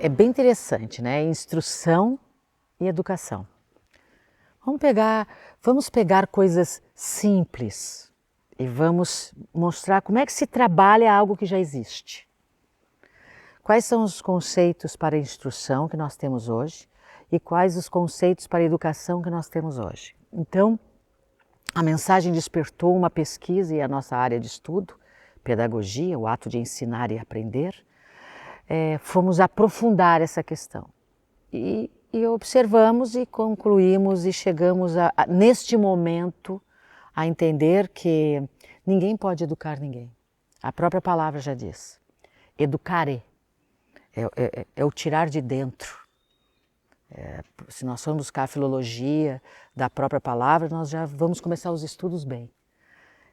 é bem interessante, né? Instrução e educação. Vamos pegar coisas simples e vamos mostrar como é que se trabalha algo que já existe. Quais são os conceitos para a instrução que nós temos hoje e quais os conceitos para a educação que nós temos hoje. Então, a mensagem despertou uma pesquisa e a nossa área de estudo, pedagogia, o ato de ensinar e aprender, fomos aprofundar essa questão. E observamos e concluímos e chegamos neste momento a entender que ninguém pode educar ninguém. A própria palavra já diz, educare, é o tirar de dentro. Se nós formos buscar a filologia da própria palavra, nós já vamos começar os estudos bem.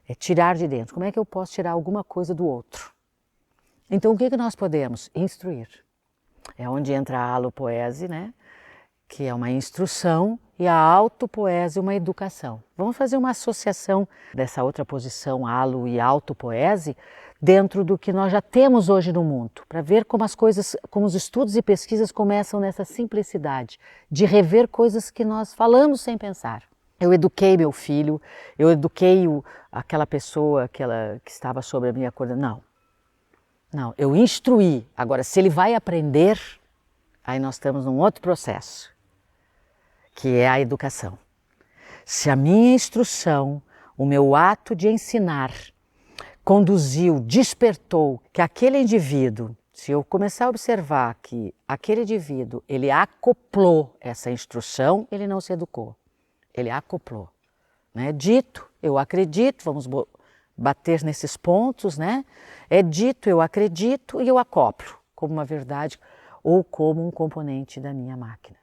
É tirar de dentro. Como é que eu posso tirar alguma coisa do outro? Então, o que nós podemos? Instruir. É onde entra a alopoese, né? Que é uma instrução, e a autopoese, uma educação. Vamos fazer uma associação dessa outra posição, alo e autopoese, dentro do que nós já temos hoje no mundo, para ver como as coisas, como os estudos e pesquisas começam nessa simplicidade, de rever coisas que nós falamos sem pensar. Eu eduquei meu filho, eu eduquei aquela pessoa que estava sobre a minha coordenação. Não, eu instruí. Agora, se ele vai aprender, aí nós estamos num outro processo, que é a educação. Se a minha instrução, o meu ato de ensinar, conduziu, despertou que aquele indivíduo, se eu começar a observar que aquele indivíduo, ele acoplou essa instrução, ele não se educou, ele acoplou. Né? Dito, eu acredito, vamos bater nesses pontos, né? É dito, eu acredito e eu acoplo como uma verdade ou como um componente da minha máquina.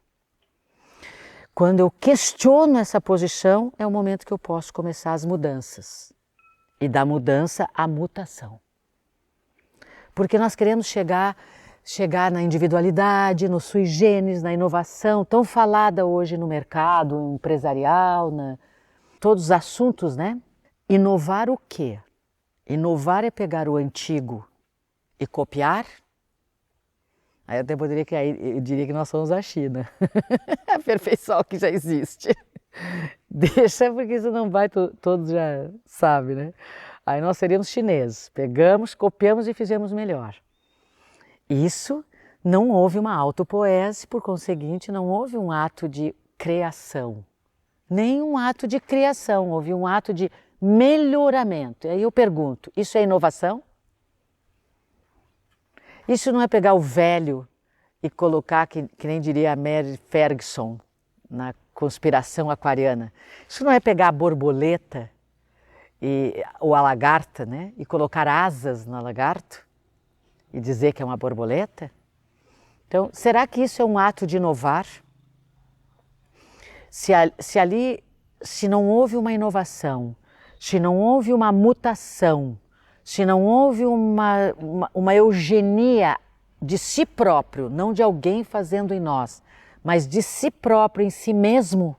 Quando eu questiono essa posição, é o momento que eu posso começar as mudanças. E da mudança, a mutação. Porque nós queremos chegar na individualidade, no sui generis, na inovação, tão falada hoje no mercado empresarial, todos os assuntos, né? Inovar o quê? Inovar é pegar o antigo e copiar? Aí eu até eu diria que nós somos a China, aperfeiçoar o que já existe. Deixa, porque isso não vai, todos já sabem, né? Aí nós seríamos chineses, pegamos, copiamos e fizemos melhor. Isso não houve uma autopoese, por conseguinte, não houve um ato de criação, nem um ato de criação, houve um ato de melhoramento. E aí eu pergunto, isso é inovação? Isso não é pegar o velho e colocar, que nem diria a Mary Ferguson, na conspiração aquariana. Isso não é pegar a borboleta ou a lagarta, né? E colocar asas na lagarto e dizer que é uma borboleta? Então, será que isso é um ato de inovar? Se não houve uma inovação, se não houve uma mutação, se não houve uma eugenia de si próprio, não de alguém fazendo em nós, mas de si próprio, em si mesmo,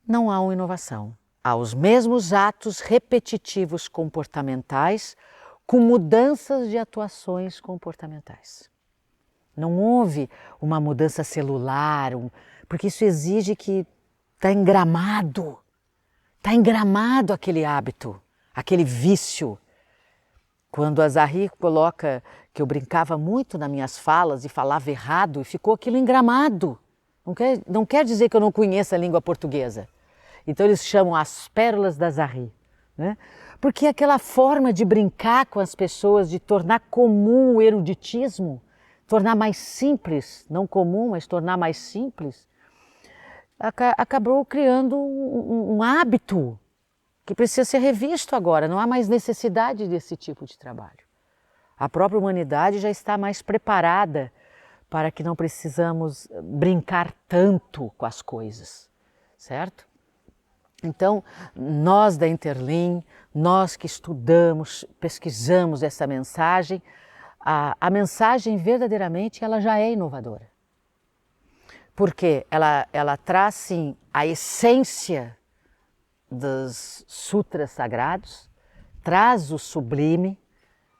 não há uma inovação. Há os mesmos atos repetitivos comportamentais com mudanças de atuações comportamentais. Não houve uma mudança celular, porque isso exige que está engramado aquele hábito, aquele vício. Quando a Zahir coloca que eu brincava muito nas minhas falas e falava errado e ficou aquilo engramado. Não quer dizer que eu não conheça a língua portuguesa. Então eles chamam as pérolas da Zahir, né? Porque aquela forma de brincar com as pessoas, de tornar comum o eruditismo, tornar mais simples, não comum, mas tornar mais simples, acabou criando um hábito que precisa ser revisto agora. Não há mais necessidade desse tipo de trabalho. A própria humanidade já está mais preparada para que não precisamos brincar tanto com as coisas, certo? Então, nós da Interlim, nós que estudamos, pesquisamos essa mensagem, a mensagem verdadeiramente ela já é inovadora. Porque ela traz sim a essência dos sutras sagrados, traz o sublime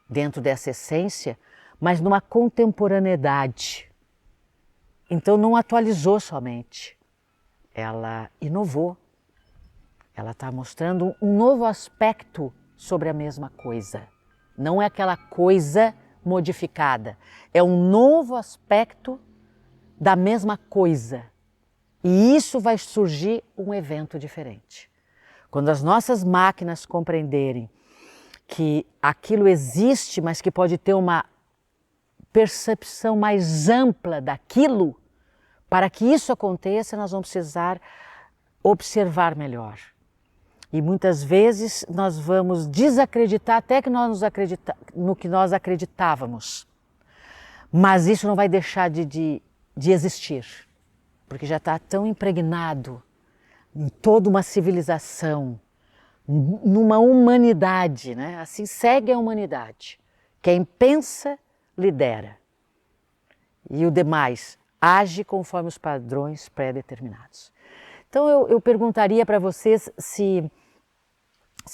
dentro dessa essência, mas numa contemporaneidade. Então não atualizou somente, ela inovou. Ela está mostrando um novo aspecto sobre a mesma coisa. Não é aquela coisa modificada, é um novo aspecto da mesma coisa. E isso vai surgir um evento diferente. Quando as nossas máquinas compreenderem que aquilo existe, mas que pode ter uma percepção mais ampla daquilo, para que isso aconteça, nós vamos precisar observar melhor. E muitas vezes nós vamos desacreditar até que no que nós acreditávamos. Mas isso não vai deixar de existir, porque já está tão impregnado em toda uma civilização, numa humanidade, né? Assim segue a humanidade. Quem pensa, lidera. E o demais age conforme os padrões pré-determinados. Então eu perguntaria para vocês se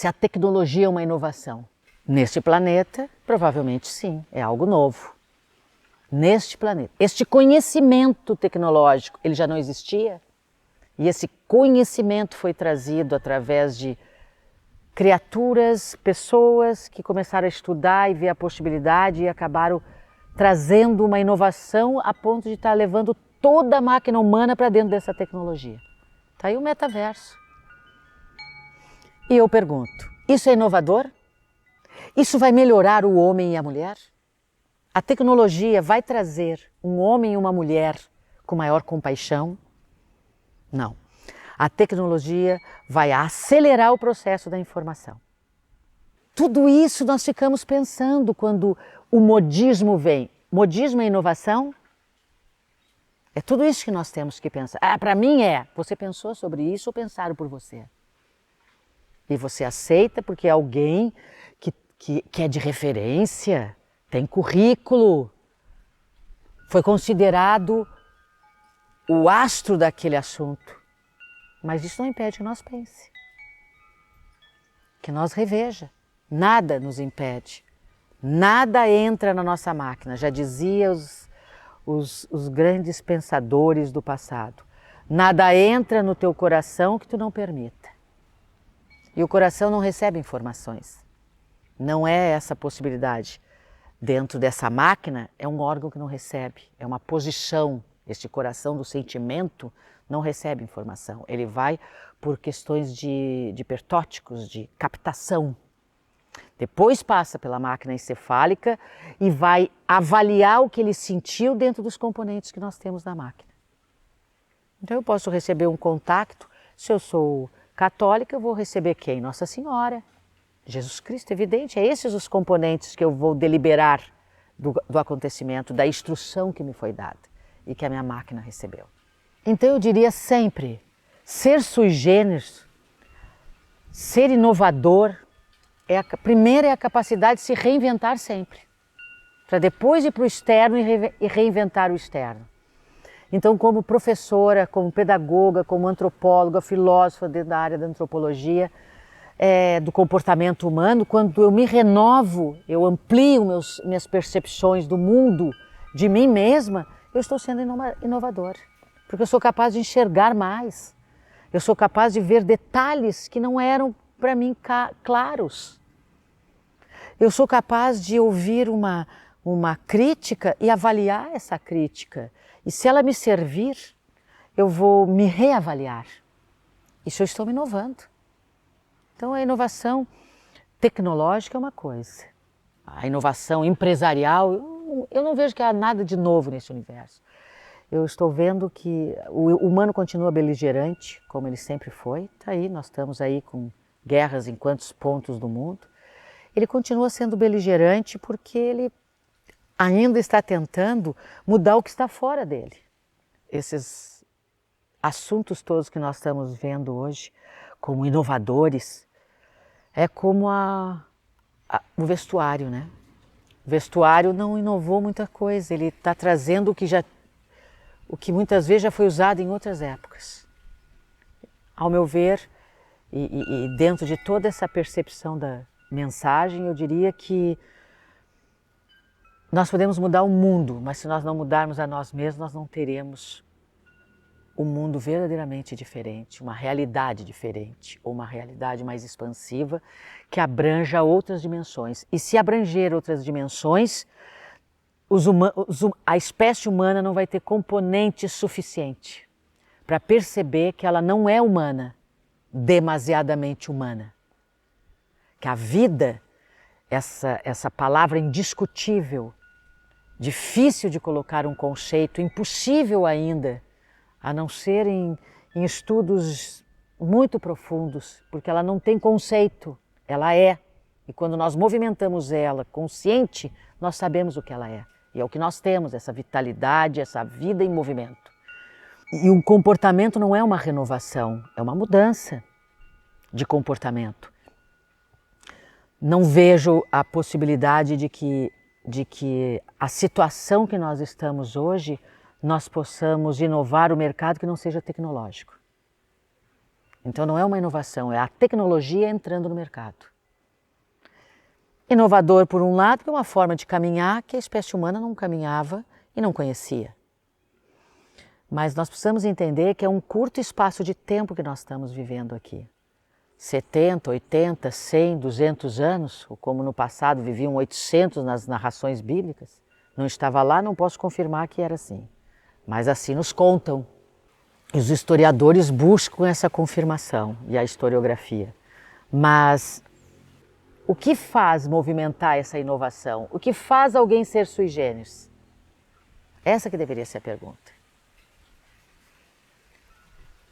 a tecnologia é uma inovação. Neste planeta, provavelmente sim, é algo novo. Neste planeta. Este conhecimento tecnológico, ele já não existia? E esse conhecimento foi trazido através de criaturas, pessoas que começaram a estudar e ver a possibilidade e acabaram trazendo uma inovação a ponto de estar levando toda a máquina humana para dentro dessa tecnologia. Está aí o metaverso. E eu pergunto, isso é inovador? Isso vai melhorar o homem e a mulher? A tecnologia vai trazer um homem e uma mulher com maior compaixão? Não. A tecnologia vai acelerar o processo da informação. Tudo isso nós ficamos pensando quando o modismo vem. Modismo é inovação? É tudo isso que nós temos que pensar. Para mim é. Você pensou sobre isso ou pensaram por você? E você aceita porque é alguém que é de referência, tem currículo, foi considerado o astro daquele assunto. Mas isso não impede que nós pense, que nós reveja. Nada nos impede, nada entra na nossa máquina, já dizia os grandes pensadores do passado. Nada entra no teu coração que tu não permita. E o coração não recebe informações. Não é essa possibilidade. Dentro dessa máquina é um órgão que não recebe, é uma posição. Este coração do sentimento não recebe informação. Ele vai por questões de hipertóticos, de captação. Depois passa pela máquina encefálica e vai avaliar o que ele sentiu dentro dos componentes que nós temos na máquina. Então eu posso receber um contato, se eu sou católica, eu vou receber quem? Nossa Senhora, Jesus Cristo, evidente, é esses os componentes que eu vou deliberar do acontecimento, da instrução que me foi dada e que a minha máquina recebeu. Então eu diria sempre, ser sui generis, ser inovador, primeiro é a capacidade de se reinventar sempre, para depois ir para o externo e reinventar o externo. Então, como professora, como pedagoga, como antropóloga, filósofa dentro da área da antropologia, do comportamento humano, quando eu me renovo, eu amplio minhas percepções do mundo, de mim mesma, eu estou sendo inovador, porque eu sou capaz de enxergar mais, eu sou capaz de ver detalhes que não eram para mim claros. Eu sou capaz de ouvir uma crítica e avaliar essa crítica. E se ela me servir, eu vou me reavaliar. Isso eu estou me inovando. Então a inovação tecnológica é uma coisa. A inovação empresarial, eu não vejo que há nada de novo nesse universo. Eu estou vendo que o humano continua beligerante, como ele sempre foi. Tá aí, nós estamos aí com guerras em quantos pontos do mundo. Ele continua sendo beligerante porque ele ainda está tentando mudar o que está fora dele. Esses assuntos todos que nós estamos vendo hoje como inovadores, é como o vestuário, né? O vestuário não inovou muita coisa, ele está trazendo o que muitas vezes já foi usado em outras épocas. Ao meu ver, e dentro de toda essa percepção da mensagem, eu diria que Nós podemos mudar o mundo, mas se nós não mudarmos a nós mesmos, nós não teremos um mundo verdadeiramente diferente, uma realidade diferente, ou uma realidade mais expansiva que abranja outras dimensões. E se abranger outras dimensões, a espécie humana não vai ter componente suficiente para perceber que ela não é humana, demasiadamente humana. Que a vida, essa palavra indiscutível, difícil de colocar um conceito, impossível ainda, a não ser em estudos muito profundos, porque ela não tem conceito, ela é. E quando nós movimentamos ela consciente, nós sabemos o que ela é. E é o que nós temos, essa vitalidade, essa vida em movimento. E o comportamento não é uma renovação, é uma mudança de comportamento. Não vejo a possibilidade de que a situação que nós estamos hoje, nós possamos inovar o mercado que não seja tecnológico. Então não é uma inovação, é a tecnologia entrando no mercado. Inovador por um lado, que é uma forma de caminhar que a espécie humana não caminhava e não conhecia. Mas nós precisamos entender que é um curto espaço de tempo que nós estamos vivendo aqui. 70, 80, 100, 200 anos, ou como no passado viviam 800 nas narrações bíblicas. Não estava lá, não posso confirmar que era assim. Mas assim nos contam. E os historiadores buscam essa confirmação e a historiografia. Mas o que faz movimentar essa inovação? O que faz alguém ser sui generis? Essa que deveria ser a pergunta.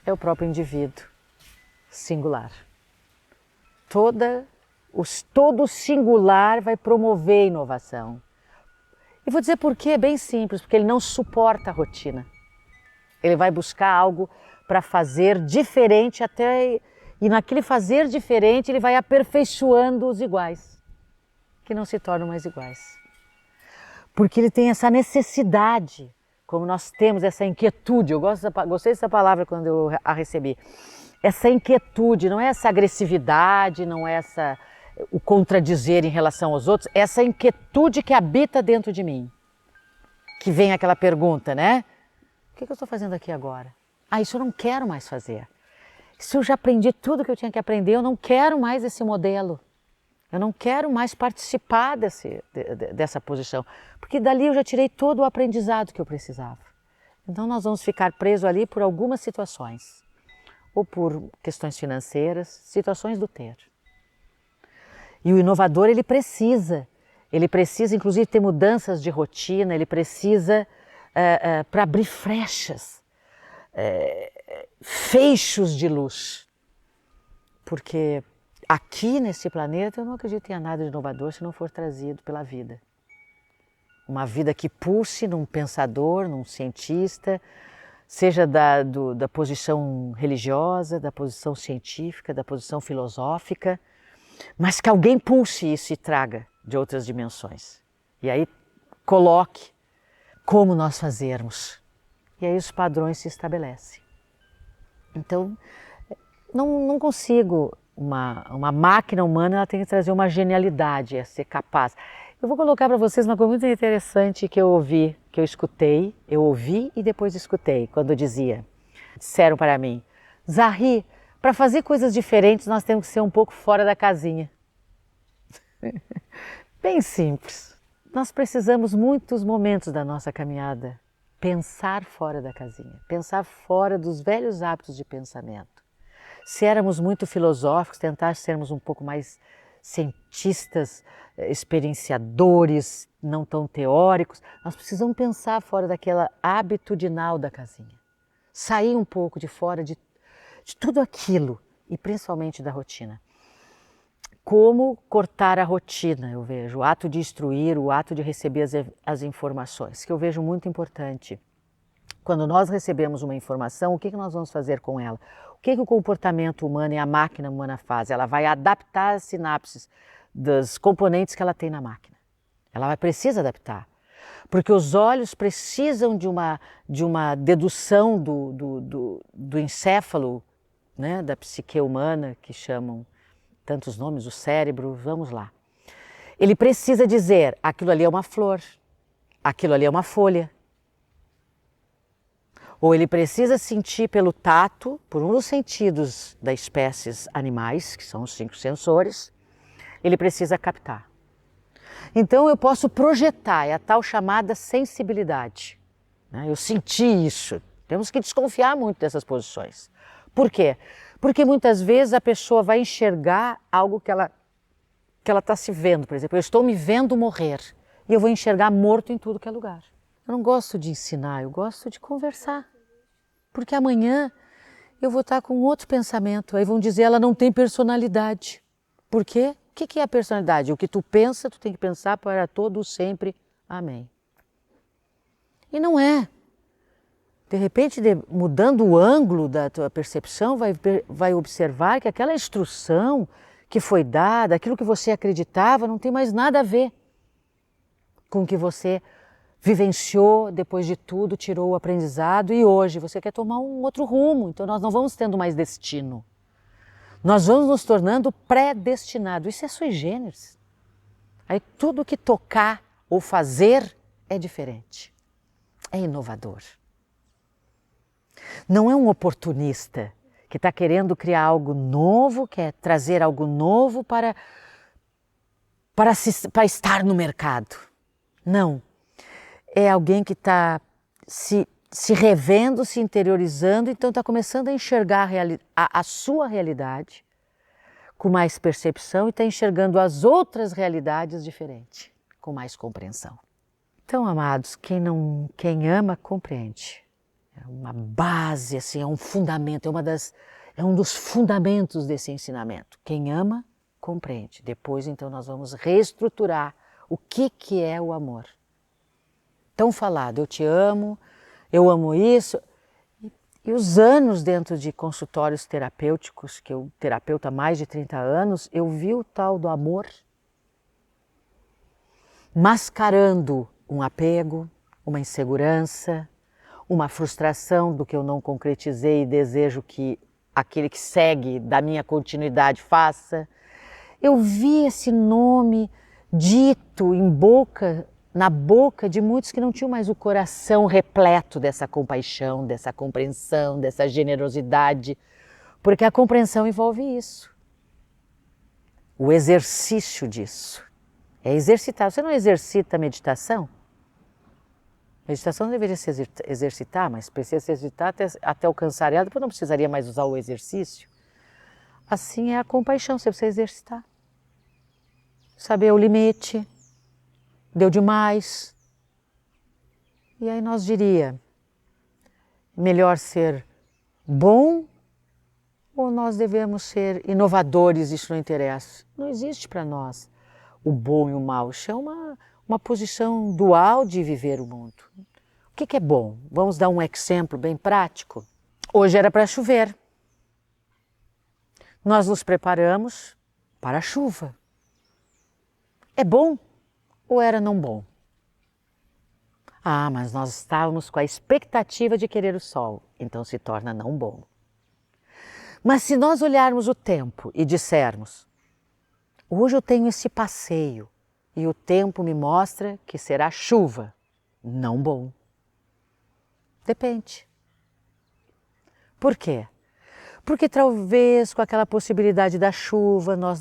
É o próprio indivíduo singular. Todo singular vai promover a inovação. E vou dizer por quê, é bem simples, porque ele não suporta a rotina. Ele vai buscar algo para fazer diferente e naquele fazer diferente ele vai aperfeiçoando os iguais, que não se tornam mais iguais. Porque ele tem essa necessidade, como nós temos essa inquietude, eu gostei dessa palavra quando eu a recebi, essa inquietude, não é essa agressividade, não é o contradizer em relação aos outros, é essa inquietude que habita dentro de mim. Que vem aquela pergunta, né? O que eu estou fazendo aqui agora? Isso eu não quero mais fazer. Se eu já aprendi tudo que eu tinha que aprender, eu não quero mais esse modelo. Eu não quero mais participar dessa posição. Porque dali eu já tirei todo o aprendizado que eu precisava. Então nós vamos ficar presos ali por algumas situações. Ou por questões financeiras, situações do ter. E o inovador, ele precisa inclusive ter mudanças de rotina, ele precisa para abrir frechas, feixos de luz. Porque aqui nesse planeta eu não acredito que tenha nada de inovador se não for trazido pela vida. Uma vida que pulse num pensador, num cientista, seja da posição religiosa, da posição científica, da posição filosófica, mas que alguém pulse isso e traga de outras dimensões. E aí coloque como nós fazermos. E aí os padrões se estabelecem. Então, não consigo, uma máquina humana ela tem que trazer uma genialidade, é ser capaz. Eu vou colocar para vocês uma coisa muito interessante que eu ouvi, que eu escutei, eu ouvi e depois escutei, quando disseram para mim, Zahri, para fazer coisas diferentes nós temos que ser um pouco fora da casinha. Bem simples. Nós precisamos muitos momentos da nossa caminhada pensar fora da casinha, pensar fora dos velhos hábitos de pensamento. Se éramos muito filosóficos, tentar sermos um pouco mais cientistas, experienciadores, não tão teóricos, nós precisamos pensar fora daquela habitudinal da casinha. Sair um pouco de fora de tudo aquilo e principalmente da rotina. Como cortar a rotina, eu vejo, o ato de instruir, o ato de receber as informações, que eu vejo muito importante. Quando nós recebemos uma informação, o que nós vamos fazer com ela? O que o comportamento humano e a máquina humana faz? Ela vai adaptar as sinapses dos componentes que ela tem na máquina. Ela precisa adaptar, porque os olhos precisam de uma dedução do encéfalo, né, da psique humana, que chamam tantos nomes, o cérebro, vamos lá. Ele precisa dizer, aquilo ali é uma flor, aquilo ali é uma folha. Ou ele precisa sentir pelo tato, por um dos sentidos das espécies animais, que são os 5 sensores, ele precisa captar. Então eu posso projetar, é a tal chamada sensibilidade. Eu senti isso. Temos que desconfiar muito dessas posições. Por quê? Porque muitas vezes a pessoa vai enxergar algo que ela está se vendo. Por exemplo, eu estou me vendo morrer e eu vou enxergar morto em tudo que é lugar. Eu não gosto de ensinar, eu gosto de conversar. Porque amanhã eu vou estar com outro pensamento. Aí vão dizer, ela não tem personalidade. Por quê? O que é a personalidade? O que tu pensa, tu tem que pensar para todo sempre. Amém. E não é. De repente, mudando o ângulo da tua percepção, vai observar que aquela instrução que foi dada, aquilo que você acreditava, não tem mais nada a ver com o que você vivenciou, depois de tudo, tirou o aprendizado e hoje você quer tomar um outro rumo. Então nós não vamos tendo mais destino. Nós vamos nos tornando predestinados. Isso é sui generis. Aí tudo que tocar ou fazer é diferente. É inovador. Não é um oportunista que está querendo criar algo novo, quer trazer algo novo para estar no mercado. Não. É alguém que está se revendo, se interiorizando, então está começando a enxergar a sua realidade com mais percepção e está enxergando as outras realidades diferente, com mais compreensão. Então, amados, quem ama, compreende. É uma base, assim, é um fundamento, é um dos fundamentos desse ensinamento. Quem ama, compreende. Depois, então, nós vamos reestruturar o que é o amor. Tão falado, eu te amo, eu amo isso. E os anos dentro de consultórios terapêuticos, que eu terapeuta há mais de 30 anos, eu vi o tal do amor mascarando um apego, uma insegurança, uma frustração do que eu não concretizei e desejo que aquele que segue da minha continuidade faça. Eu vi esse nome dito na boca de muitos que não tinham mais o coração repleto dessa compaixão, dessa compreensão, dessa generosidade, porque a compreensão envolve isso. O exercício disso é exercitar. Você não exercita a meditação? Meditação não deveria se exercitar, mas precisa se exercitar até alcançar ela, depois não precisaria mais usar o exercício. Assim é a compaixão, você precisa exercitar. Saber o limite, deu demais. E aí nós diria, melhor ser bom ou nós devemos ser inovadores, isso não interessa. Não existe para nós o bom e o mal, isso é uma posição dual de viver o mundo. O que é bom? Vamos dar um exemplo bem prático. Hoje era para chover. Nós nos preparamos para a chuva. É bom ou era não bom? Ah, mas nós estávamos com a expectativa de querer o sol, então se torna não bom. Mas se nós olharmos o tempo e dissermos, hoje eu tenho esse passeio e o tempo me mostra que será chuva, não bom. Depende. Por quê? Porque talvez com aquela possibilidade da chuva nós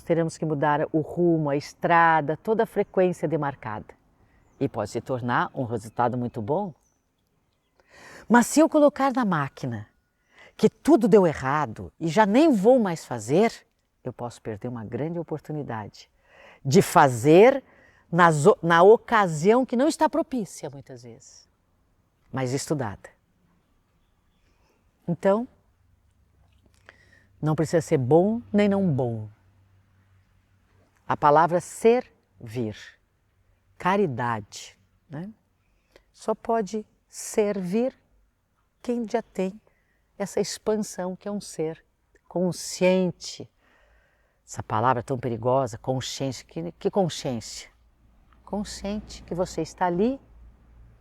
teremos que mudar o rumo, a estrada, toda a frequência demarcada. E pode se tornar um resultado muito bom. Mas se eu colocar na máquina que tudo deu errado e já nem vou mais fazer, eu posso perder uma grande oportunidade de fazer na ocasião que não está propícia muitas vezes, mas estudada. Então, não precisa ser bom nem não bom. A palavra servir, caridade, né? Só pode servir quem já tem essa expansão que é um ser consciente. Essa palavra tão perigosa, consciência, que consciência? Consciente que você está ali,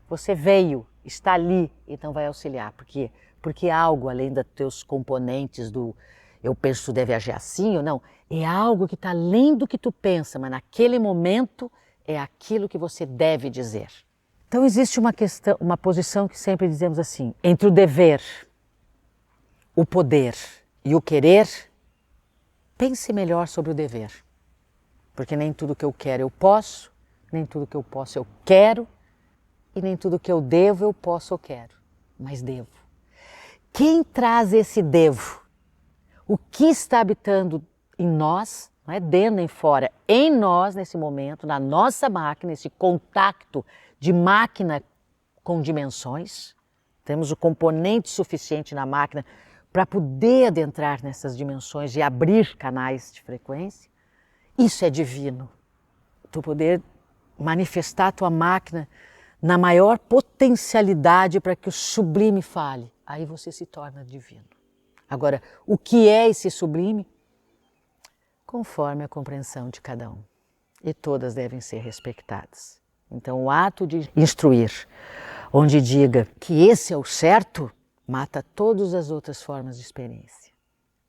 você veio, está ali, então vai auxiliar. Por quê? Porque é algo além dos teus componentes do eu penso que tu deve agir assim ou não, é algo que está além do que tu pensa, mas naquele momento é aquilo que você deve dizer. Então existe uma questão, uma posição que sempre dizemos assim, entre o dever, o poder e o querer, pense melhor sobre o dever. Porque nem tudo que eu quero eu posso, nem tudo que eu posso eu quero, e nem tudo que eu devo eu posso ou quero, mas devo. Quem traz esse devo? O que está habitando em nós, não é dentro nem fora, em nós nesse momento, na nossa máquina, esse contato de máquina com dimensões. Temos o componente suficiente na máquina para poder adentrar nessas dimensões e abrir canais de frequência. Isso é divino. Tu poder manifestar a tua máquina na maior potencialidade para que o sublime fale. Aí você se torna divino. Agora, o que é esse sublime? Conforme a compreensão de cada um. E todas devem ser respeitadas. Então, o ato de instruir, onde diga que esse é o certo, mata todas as outras formas de experiência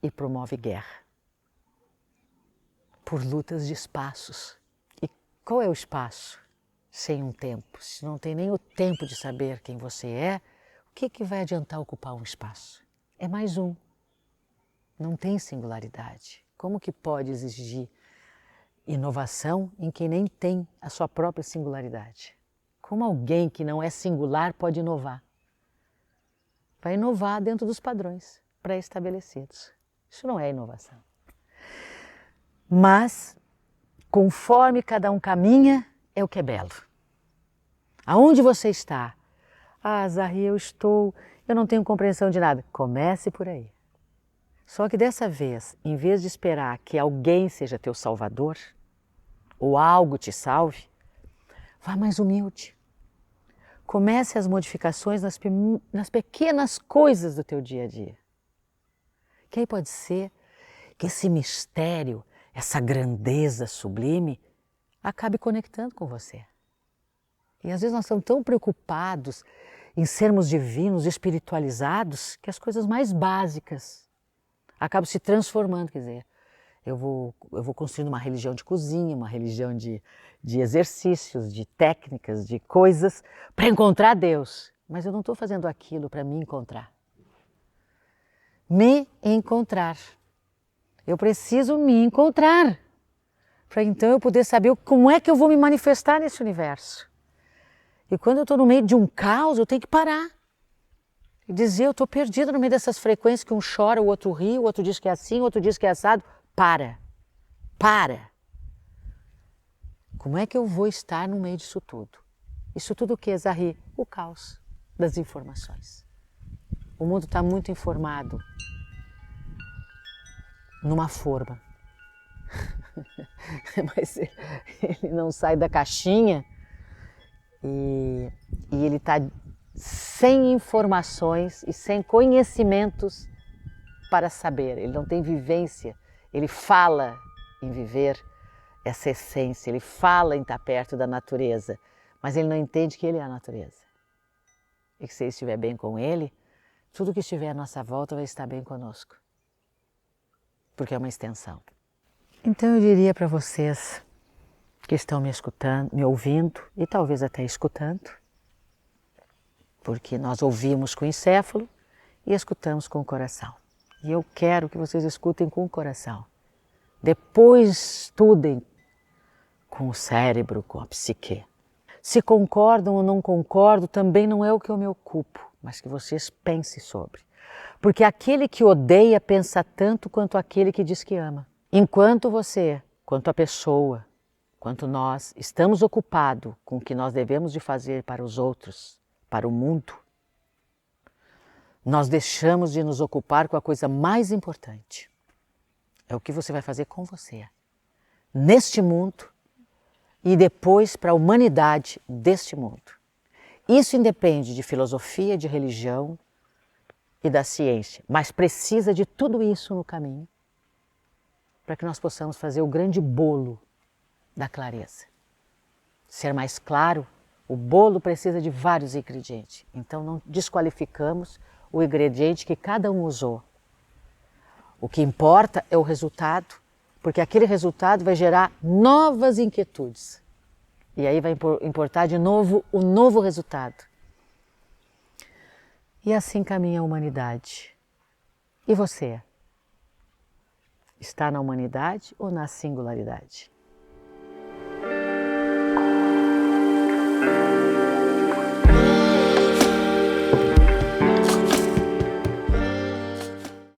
e promove guerra. Por lutas de espaços. E qual é o espaço? Sem um tempo. Se não tem nem o tempo de saber quem você é, o que vai adiantar ocupar um espaço? É mais um. Não tem singularidade. Como que pode exigir inovação em quem nem tem a sua própria singularidade? Como alguém que não é singular pode inovar? Vai inovar dentro dos padrões pré-estabelecidos. Isso não é inovação. Mas, conforme cada um caminha, é o que é belo. Aonde você está? Ah, Zahri, eu não tenho compreensão de nada. Comece por aí. Só que dessa vez, em vez de esperar que alguém seja teu salvador, ou algo te salve, vá mais humilde. Comece as modificações nas pequenas coisas do teu dia a dia. Que aí pode ser que esse mistério, essa grandeza sublime, acabe conectando com você. E às vezes nós estamos tão preocupados em sermos divinos, espiritualizados, que as coisas mais básicas acabam se transformando. Quer dizer, eu vou construindo uma religião de cozinha, uma religião de exercícios, de técnicas, de coisas para encontrar Deus. Mas eu não estou fazendo aquilo para me encontrar. Me encontrar. Eu preciso me encontrar para então eu poder saber como é que eu vou me manifestar nesse universo. E quando eu estou no meio de um caos, eu tenho que parar e dizer, eu estou perdida no meio dessas frequências que um chora, o outro ri, o outro diz que é assim, o outro diz que é assado. Para. Como é que eu vou estar no meio disso tudo? Isso tudo o que é, Zahri? O caos das informações. O mundo está muito informado numa forma. Mas ele não sai da caixinha e ele está sem informações e sem conhecimentos para saber. Ele não tem vivência, ele fala em viver essa essência, ele fala em estar perto da natureza, mas ele não entende que ele é a natureza. E que se ele estiver bem com ele, tudo que estiver à nossa volta vai estar bem conosco. Porque é uma extensão. Então eu diria para vocês que estão me escutando, me ouvindo e talvez até escutando, porque nós ouvimos com o encéfalo e escutamos com o coração. E eu quero que vocês escutem com o coração. Depois estudem com o cérebro, com a psique. Se concordam ou não concordam, também não é o que eu me ocupo, mas que vocês pensem sobre. Porque aquele que odeia pensa tanto quanto aquele que diz que ama. Enquanto você, quanto a pessoa, quanto nós estamos ocupados com o que nós devemos de fazer para os outros, para o mundo, nós deixamos de nos ocupar com a coisa mais importante. É o que você vai fazer com você, neste mundo e depois para a humanidade deste mundo. Isso independe de filosofia, de religião e da ciência, mas precisa de tudo isso no caminho para que nós possamos fazer o grande bolo da clareza. Ser mais claro, o bolo precisa de vários ingredientes, então não desqualificamos o ingrediente que cada um usou. O que importa é o resultado, porque aquele resultado vai gerar novas inquietudes. E aí vai importar de novo o novo resultado. E assim caminha a humanidade. E você? Está na humanidade ou na singularidade?